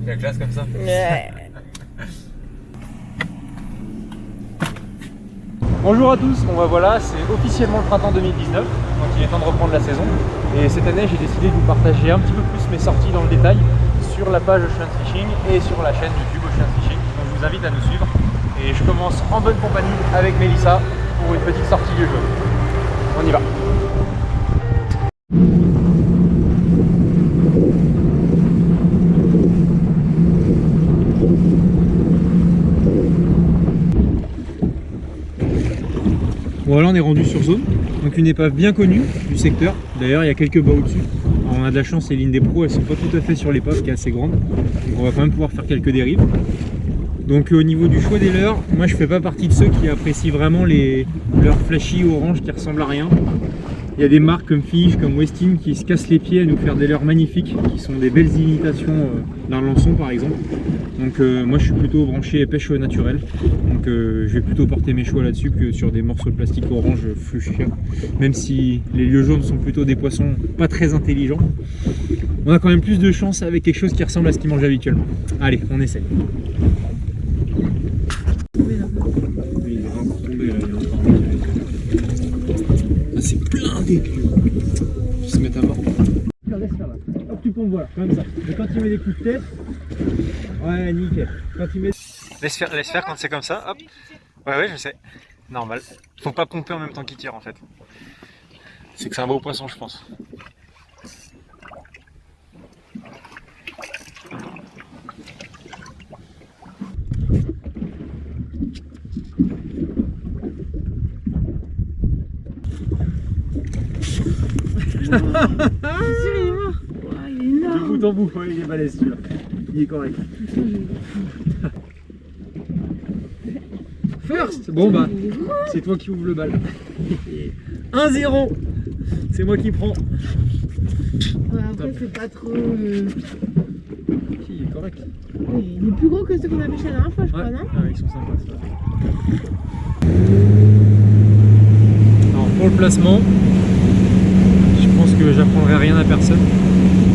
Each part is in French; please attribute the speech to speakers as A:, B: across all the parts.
A: La classe comme ça.
B: Ouais.
A: Bonjour à tous, bon bah voilà, c'est officiellement le printemps 2019, donc il est temps de reprendre la saison. Et cette année, j'ai décidé de vous partager un petit peu plus mes sorties dans le détail sur la page Ocean Fishing et sur la chaîne YouTube Ocean Fishing. Donc je vous invite à nous suivre. Et je commence en bonne compagnie avec Mélissa pour une petite sortie du jeu. On y va. Voilà, on est rendu sur zone, donc une épave bien connue du secteur. D'ailleurs, il y a quelques bas au-dessus. On a de la chance, les lignes des pros, elles sont pas tout à fait sur l'épave qui est assez grande. Donc on va quand même pouvoir faire quelques dérives. Donc au niveau du choix des leurres, moi je fais pas partie de ceux qui apprécient vraiment les leurres flashy orange qui ressemblent à rien. Il y a des marques comme Fish, comme Westin qui se cassent les pieds à nous faire des leurres magnifiques, qui sont des belles imitations d'un lançon par exemple. Donc moi je suis plutôt branché pêche naturelle, donc je vais plutôt porter mes choix là-dessus que sur des morceaux de plastique orange fuchsia. Même si les lieux jaunes sont plutôt des poissons pas très intelligents, on a quand même plus de chance avec quelque chose qui ressemble à ce qu'ils mangent habituellement. Allez, on essaie. C'est blindé. Je vais se mettre à mort. Laisse faire là. Hop, tu pompes, voilà, comme ça. Et quand il met des coups de tête, ouais, nickel. Quand il met... Laisse faire quand c'est comme ça, hop. Ouais, je sais. Normal. Faut pas pomper en même temps qu'il tire en fait. C'est que c'est un beau poisson, je pense.
B: Il est énorme.
A: De bout en bout, ouais, il est balèze celui-là. Il est correct. First. Bon bah, c'est toi qui ouvre le bal. 1-0. C'est moi qui prends.
B: Ouais, après c'est pas trop...
A: Si, il est correct.
B: Oui, il est plus gros que ceux qu'on a pêché la dernière fois, je crois, non?
A: Ah, ils sont sympas ça. Alors pour le placement, je pense que j'apprendrai rien à personne.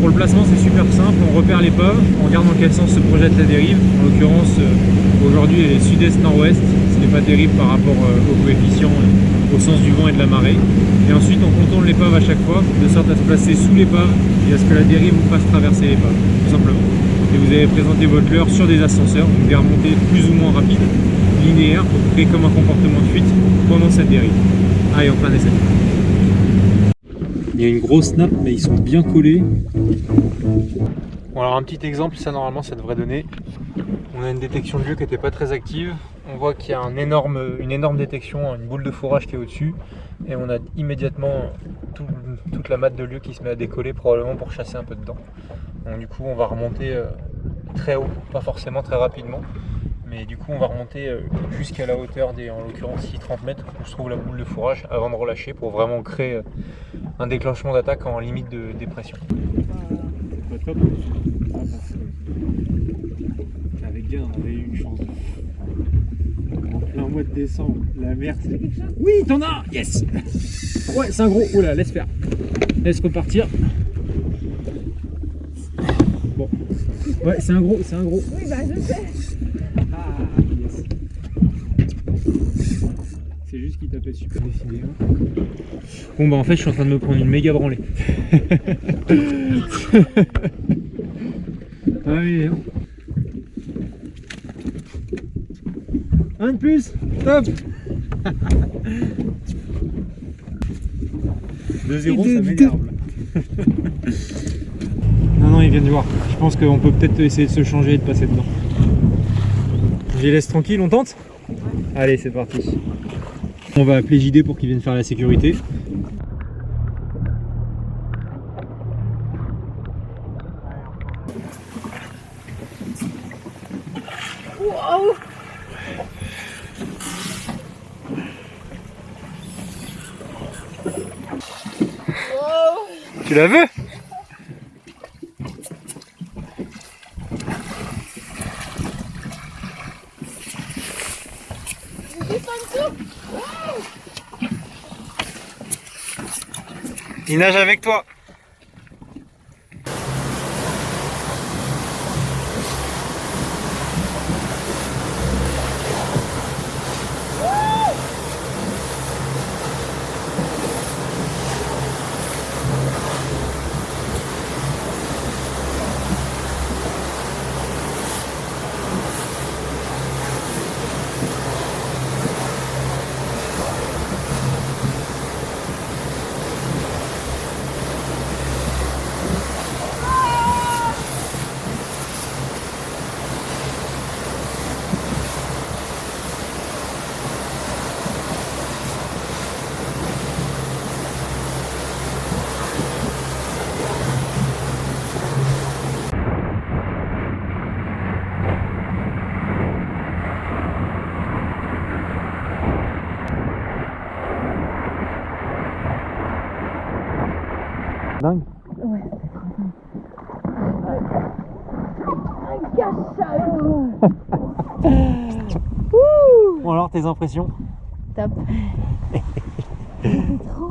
A: Pour le placement c'est super simple, on repère l'épave, on regarde dans quel sens se projette la dérive. En l'occurrence aujourd'hui elle est sud-est-nord-ouest, ce n'est pas terrible par rapport au coefficient, au sens du vent et de la marée. Et ensuite on contourne l'épave à chaque fois, de sorte à se placer sous l'épave et à ce que la dérive vous fasse traverser l'épave, tout simplement. Et vous avez présenté votre leurre sur des ascenseurs, donc des remontées plus ou moins rapides, linéaires, pour créer comme un comportement de fuite pendant cette dérive. Allez, on fait un essai. Il y a une grosse nappe, mais ils sont bien collés. Bon, alors un petit exemple, ça normalement ça devrait donner. On a une détection de lieu qui n'était pas très active. On voit qu'il y a une énorme détection, une boule de fourrage qui est au-dessus. Et on a immédiatement toute la matte de lieu qui se met à décoller, probablement pour chasser un peu dedans. Donc du coup on va remonter très haut, pas forcément très rapidement. Mais du coup on va remonter jusqu'à la hauteur des, en l'occurrence ici 30 mètres où se trouve la boule de fourrage avant de relâcher pour vraiment créer un déclenchement d'attaque en limite de dépression. Pas top. Avec Gain on avait eu une chance. En plein mois de décembre, la mer c'est... Oui, t'en as. Yes. Ouais, c'est un gros. Oh là, laisse faire. Laisse repartir. Bon. Ouais, c'est un gros, c'est un gros.
B: Oui, bah je sais.
A: Ah, yes. C'est juste qu'il tapait super décidé. Hein. Bon bah en fait je suis en train de me prendre une méga branlée. Ah oui, hein. Un de plus. Top. 2-0 ça m'énerve. Non, il vient de voir. Je pense qu'on peut peut-être essayer de se changer et de passer dedans. Je les laisse tranquilles, on tente? Allez, c'est parti. On va appeler JD pour qu'il vienne faire la sécurité.
B: Wow.
A: Tu la veux? Il nage avec toi.
B: Ouais, c'était trop bien. Un cachalot.
A: Bon alors tes impressions?
B: Top. C'était trop